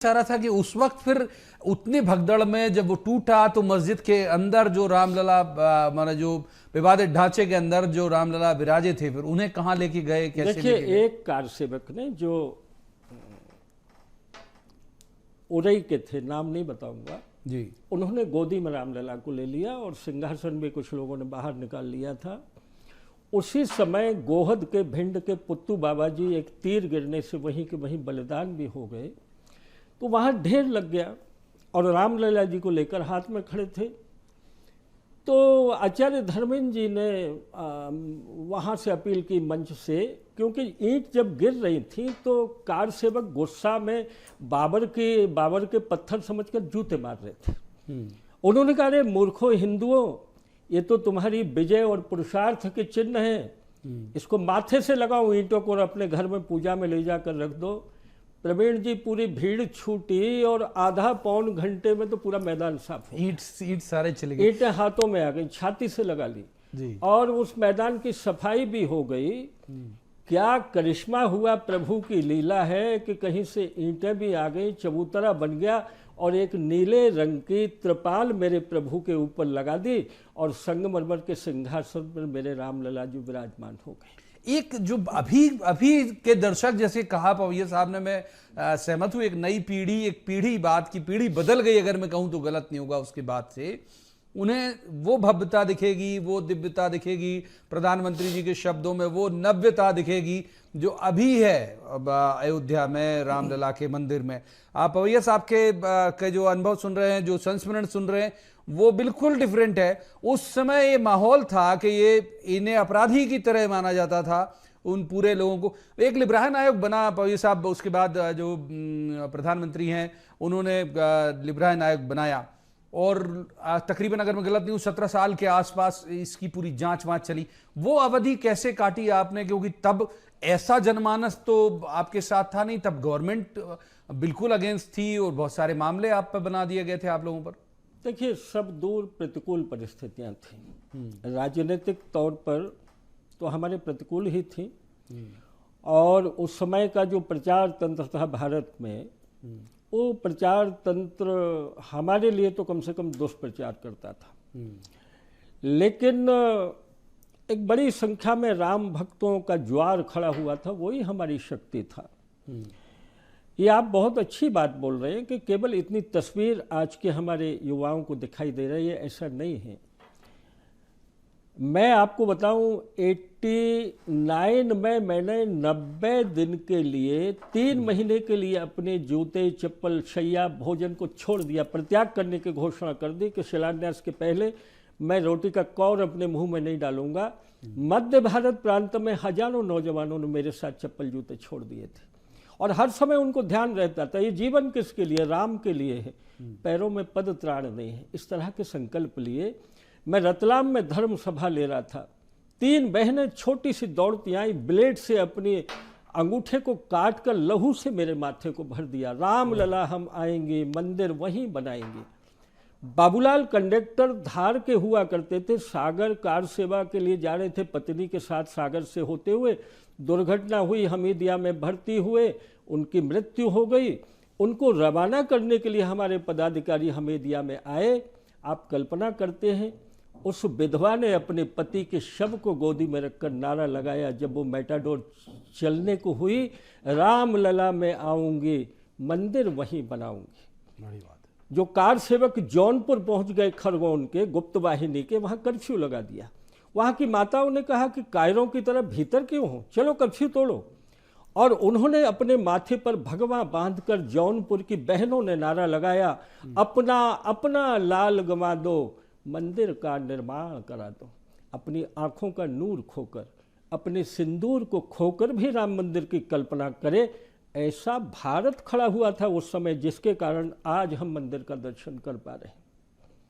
चाह रहा था कि उस वक्त फिर उतनी भगदड़ में जब वो टूटा तो मस्जिद के अंदर जो रामलला माना जो विवादित ढांचे के अंदर जो रामलला विराजे थे, फिर उन्हें कहाँ लेके गए, कैसे देखिए, लेके गए? एक कार सेवक ने जो उरई के थे, नाम नहीं बताऊंगा जी, उन्होंने गोदी में रामलला को ले लिया और सिंहासन भी कुछ लोगों ने बाहर निकाल लिया था। उसी समय गोहद के भिंड के पुत्तू बाबा जी एक तीर गिरने से वहीं के वहीं बलिदान भी हो गए, तो वहाँ ढेर लग गया और रामलला जी को लेकर हाथ में खड़े थे। तो आचार्य धर्मेंद्र जी ने वहाँ से अपील की मंच से, क्योंकि ईंट जब गिर रही थी तो कार सेवक गुस्सा में बाबर के पत्थर समझकर जूते मार रहे थे। उन्होंने कहा, अरे मूर्खों हिंदुओं, ये तो तुम्हारी विजय और पुरुषार्थ के चिन्ह हैं, इसको माथे से लगाओ ईंटों को और अपने घर में पूजा में ले जाकर रख दो। प्रवीण जी, पूरी भीड़ छूटी और आधा पौन घंटे में तो पूरा मैदान साफ हो गया। ईंट सारे चले गए, ईंटें हाथों में आ गई, छाती से लगा ली जी, और उस मैदान की सफाई भी हो गई। क्या करिश्मा हुआ, प्रभु की लीला है कि कहीं से ईंटें भी आ गई, चबूतरा बन गया और एक नीले रंग की त्रिपाल मेरे प्रभु के ऊपर लगा दी और संगमरमर के सिंहासन पर मेरे रामलला जी विराजमान हो गए। एक जो अभी के दर्शक, जैसे कहा पवैया साहब ने, मैं सहमत हूं, एक नई पीढ़ी, एक पीढ़ी, बात की पीढ़ी बदल गई, अगर मैं कहूं तो गलत नहीं होगा, उसके बाद से उन्हें वो भव्यता दिखेगी, वो दिव्यता दिखेगी, प्रधानमंत्री जी के शब्दों में वो नव्यता दिखेगी जो अभी है अयोध्या में रामलला के मंदिर में। आप पवैया साहब के जो अनुभव सुन रहे हैं, जो संस्मरण सुन रहे हैं, वो बिल्कुल डिफरेंट है। उस समय ये माहौल था कि ये इन्हें अपराधी की तरह माना जाता था, उन पूरे लोगों को। एक लिब्रायन आयोग बना पवैया साहब, उसके बाद जो प्रधानमंत्री हैं उन्होंने लिब्रायन आयोग बनाया और तकरीबन, अगर मैं गलत नहीं हूँ, 17 साल के आसपास इसकी पूरी जांच वांच चली। वो अवधि कैसे काटी आपने, क्योंकि तब ऐसा जनमानस तो आपके साथ था नहीं, तब गवर्नमेंट बिल्कुल अगेंस्ट थी और बहुत सारे मामले आप पर बना दिए गए थे, आप लोगों पर। देखिए, सब दूर प्रतिकूल परिस्थितियां थी, राजनीतिक तौर पर तो हमारे प्रतिकूल ही थी और उस समय का जो प्रचार तंत्र था भारत में, वो प्रचार तंत्र हमारे लिए तो कम से कम दुष्प्रचार करता था। लेकिन एक बड़ी संख्या में राम भक्तों का ज्वार खड़ा हुआ था, वही हमारी शक्ति था। ये आप बहुत अच्छी बात बोल रहे हैं कि केवल इतनी तस्वीर आज के हमारे युवाओं को दिखाई दे रही है, ऐसा नहीं है। मैं आपको बताऊं, 89 में मैंने 90 दिन के लिए, 3 महीने के लिए अपने जूते, चप्पल, शैया, भोजन को छोड़ दिया, परित्याग करने की घोषणा कर दी कि शिलान्यास के पहले मैं रोटी का कौर अपने मुंह में नहीं डालूंगा। मध्य भारत प्रांत में हजारों नौजवानों ने मेरे साथ चप्पल जूते छोड़ दिए थे और हर समय उनको ध्यान रहता था, ये जीवन किसके लिए, राम के लिए है, पैरों में पद त्राण नहीं है। इस तरह के संकल्प लिए मैं रतलाम में धर्म सभा ले रहा था। 3 बहनें छोटी सी दौड़ती आई, ब्लेड से अपनी अंगूठे को काट कर लहू से मेरे माथे को भर दिया। रामलला हम आएंगे, मंदिर वहीं बनाएंगे। बाबूलाल कंडक्टर धार के हुआ करते थे, सागर कार सेवा के लिए जा रहे थे, पत्नी के साथ सागर से होते हुए दुर्घटना हुई, हमीदिया में भर्ती हुए, उनकी मृत्यु हो गई। उनको रवाना करने के लिए हमारे पदाधिकारी हमीदिया में आए। आप कल्पना करते हैं, उस विधवा ने अपने पति के शव को गोदी में रखकर नारा लगाया, जब वो मेटाडोर चलने को हुई, रामलला में आऊंगी, मंदिर वहीं बनाऊंगी। बड़ी बात। जो कार सेवक जौनपुर पहुंच गए, खरगोन के गुप्त वाहिनी के, वहां कर्फ्यू लगा दिया। वहां की माताओं ने कहा कि कायरों की तरह भीतर क्यों हो, चलो कर्फ्यू तोड़ो। और उन्होंने अपने माथे पर भगवा बांधकर जौनपुर की बहनों ने नारा लगाया, अपना अपना लाल गंवा दो, मंदिर का निर्माण करा दो। अपनी आंखों का नूर खोकर, अपने सिंदूर को खोकर भी राम मंदिर की कल्पना करे, ऐसा भारत खड़ा हुआ था उस समय, जिसके कारण आज हम मंदिर का दर्शन कर पा रहे हैं।